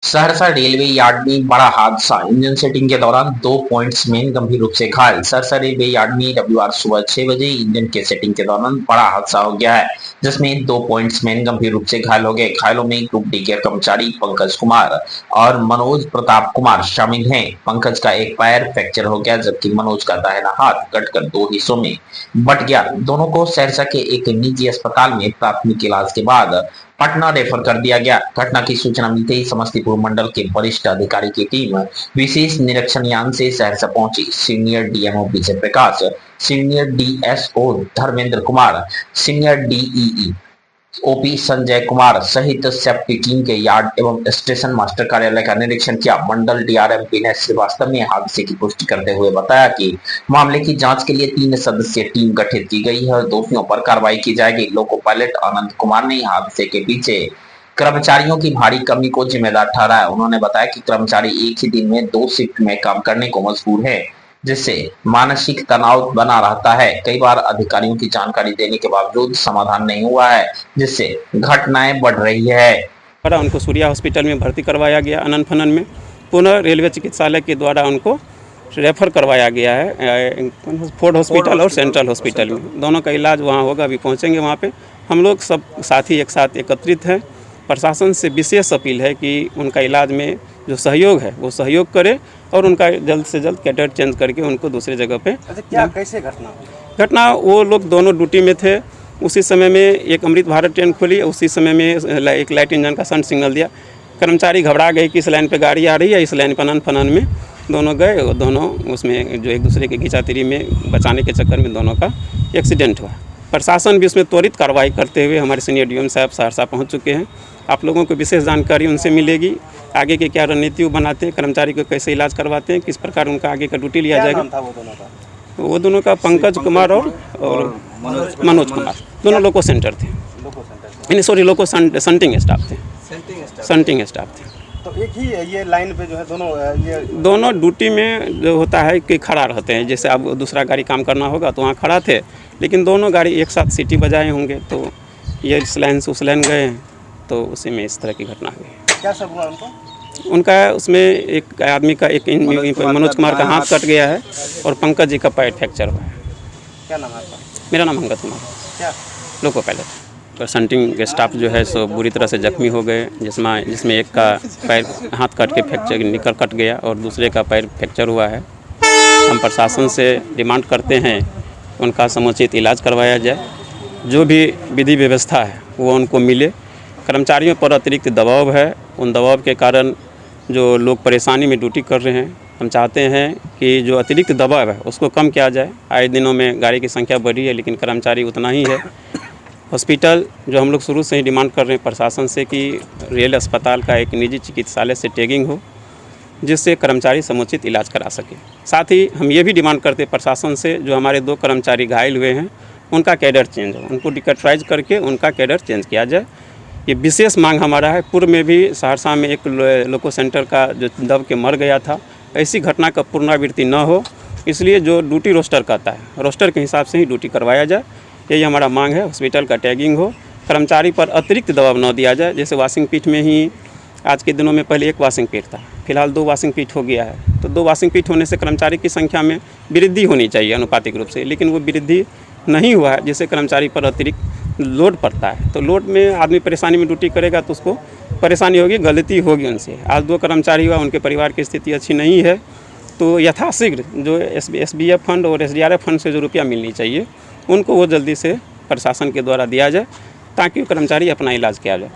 Saharsa railway yard में बड़ा हादसा। इंजन सेटिंग के दौरान 2 पॉइंट्स गंभीर रूप से घायल। सहरसा रेलवे यार्ड में रविवार सुबह 6 बजे इंजन के सेटिंग के दौरान बड़ा हादसा हो गया है, जिसमें 2 पॉइंट्समैन गंभीर रूप से घायल हो गए। घायलों में ग्रुप डी के कर्मचारी पंकज कुमार और मनोज प्रताप कुमार शामिल हैं। पंकज का एक पैर फ्रैक्चर हो गया, जबकि मनोज का दाहिना हाथ कटकर 2 हिस्सों में बट गया। दोनों को सहरसा के एक निजी अस्पताल में प्राथमिक इलाज के बाद पटना रेफर कर दिया गया। घटना की सूचना मिलते ही समस्तीपुर मंडल के वरिष्ठ अधिकारी की टीम विशेष निरीक्षण यान से सहरसा पहुंची। Senior DMO Vijay Prakash, senior DSO Dharmendra Kumar, senior DEE OP Sanjay Kumar सहित सेफ्टी टीम के यार्ड एवं स्टेशन मास्टर कार्यालय का निरीक्षण किया। मंडल डीआरएम विनय श्रीवास्तव ने हादसे की पुष्टि करते हुए बताया कि मामले की जांच के लिए 3 सदस्यीय टीम गठित की गई है और दोषियों पर कार्रवाई की जाएगी। लोको पायलट आनंद कुमार ने हादसे के पीछे कर्मचारियों की भारी कमी को जिम्मेदार ठहराया। उन्होंने बताया कि कर्मचारी एक ही दिन में 2 शिफ्ट में काम करने को मजबूर है, जिससे मानसिक तनाव बना रहता है। कई बार अधिकारियों की जानकारी देने के बावजूद समाधान नहीं हुआ है, जिससे घटनाएं बढ़ रही है। उनको सूर्या हॉस्पिटल में भर्ती करवाया गया अनन फनन में। पुनः रेलवे चिकित्सालय के द्वारा उनको रेफर करवाया गया है फोर्ड हॉस्पिटल और सेंट्रल हॉस्पिटल में। दोनों का इलाज वहाँ होगा। अभी पहुँचेंगे वहाँ पे। हम लोग सब साथी एक साथ एकत्रित हैं। प्रशासन से विशेष अपील है कि उनका इलाज में जो सहयोग है वो सहयोग करे और उनका जल्द से जल्द कैडेट चेंज करके उनको दूसरी जगह पे। क्या कैसे घटना वो लोग दोनों ड्यूटी में थे। उसी समय में एक अमृत भारत ट्रेन खुली। उसी समय में एक लाइट इंजन का सन सिग्नल दिया। कर्मचारी घबरा गए कि इस लाइन पे गाड़ी आ रही है, इस लाइन पर अनन फनन में दोनों गए और दोनों उसमें जो एक दूसरे के खींचातिरी में बचाने के चक्कर में दोनों का एक्सीडेंट हुआ। प्रशासन भी उसमें त्वरित कार्रवाई करते हुए हमारे सीनियर डीएम साहब सहरसा पहुँच चुके हैं। आप लोगों को विशेष जानकारी उनसे मिलेगी। आगे की क्या रणनीति बनाते हैं, कर्मचारी को कैसे इलाज करवाते हैं, किस प्रकार उनका आगे का ड्यूटी लिया जाएगा। वो दोनों का पंकज कुमार और मनोज कुमार, दोनों लोको सेंटर थे। सॉरी, लोको संटिंग स्टाफ थे। संटिंग स्टाफ थे। तो एक ही ये लाइन पे जो है दोनों ड्यूटी में जो होता है कि खड़ा रहते हैं। जैसे अब दूसरा गाड़ी काम करना होगा तो वहाँ खड़ा थे, लेकिन दोनों गाड़ी एक साथ सीटी बजाए होंगे तो ये इस लाइन से उस लाइन गए, तो उसी में इस तरह की घटना हुई। क्या सब हुआ उनका उसमें एक आदमी का मनोज कुमार का हाथ कट गया है और पंकज जी का पैर फ्रैक्चर हुआ है। क्या नाम है आपका? मेरा नाम अंगद कुमार। क्या लोको पायलट। और संटिंग स्टाफ जो है सो बुरी तरह से जख्मी हो गए, जिसमें एक का पैर हाथ कट के फ्रैक्चर निकल कट गया और दूसरे का पैर फ्रैक्चर हुआ है। हम प्रशासन से डिमांड करते हैं उनका समुचित इलाज करवाया जाए। जो भी विधि व्यवस्था है वो उनको मिले। कर्मचारियों पर अतिरिक्त दबाव है। उन दबाव के कारण जो लोग परेशानी में ड्यूटी कर रहे हैं, हम चाहते हैं कि जो अतिरिक्त दबाव है उसको कम किया जाए। आए दिनों में गाड़ी की संख्या बढ़ी है, लेकिन कर्मचारी उतना ही है। हॉस्पिटल जो हम लोग शुरू से ही डिमांड कर रहे हैं प्रशासन से कि रेल अस्पताल का एक निजी चिकित्सालय से टैगिंग हो, जिससे कर्मचारी समुचित इलाज करा सके। साथ ही हम ये भी डिमांड करते हैं प्रशासन से, जो हमारे 2 कर्मचारी घायल हुए हैं उनका कैडर चेंज हो, उनको डिकटराइज करके उनका कैडर चेंज किया जाए। ये विशेष मांग हमारा है। पूर्व में भी सहरसा में एक लोको सेंटर का जो दब के मर गया था, ऐसी घटना का पुनरावृत्ति न हो, इसलिए जो ड्यूटी रोस्टर कहता है रोस्टर के हिसाब से ही ड्यूटी करवाया जाए। यही हमारा मांग है। हॉस्पिटल का टैगिंग हो, कर्मचारी पर अतिरिक्त दबाव न दिया जाए। जैसे वॉशिंग पीठ में ही आज के दिनों में पहले 1 वॉशिंग पीठ था, फिलहाल 2 वॉशिंग पीठ हो गया है। तो 2 वॉशिंग पीठ होने से कर्मचारी की संख्या में वृद्धि होनी चाहिए अनुपातिक रूप से, लेकिन वो वृद्धि नहीं हुआ है, जिससे कर्मचारी पर अतिरिक्त लोड पड़ता है। तो लोड में आदमी परेशानी में ड्यूटी करेगा तो उसको परेशानी होगी, गलती होगी उनसे। आज 2 कर्मचारी हुआ, उनके परिवार की स्थिति अच्छी नहीं है, तो यथाशीघ्र जो SBF फंड और SDRF फंड से जो रुपया मिलनी चाहिए उनको वो जल्दी से प्रशासन के द्वारा दिया जाए, ताकि कर्मचारी अपना इलाज किया जाए।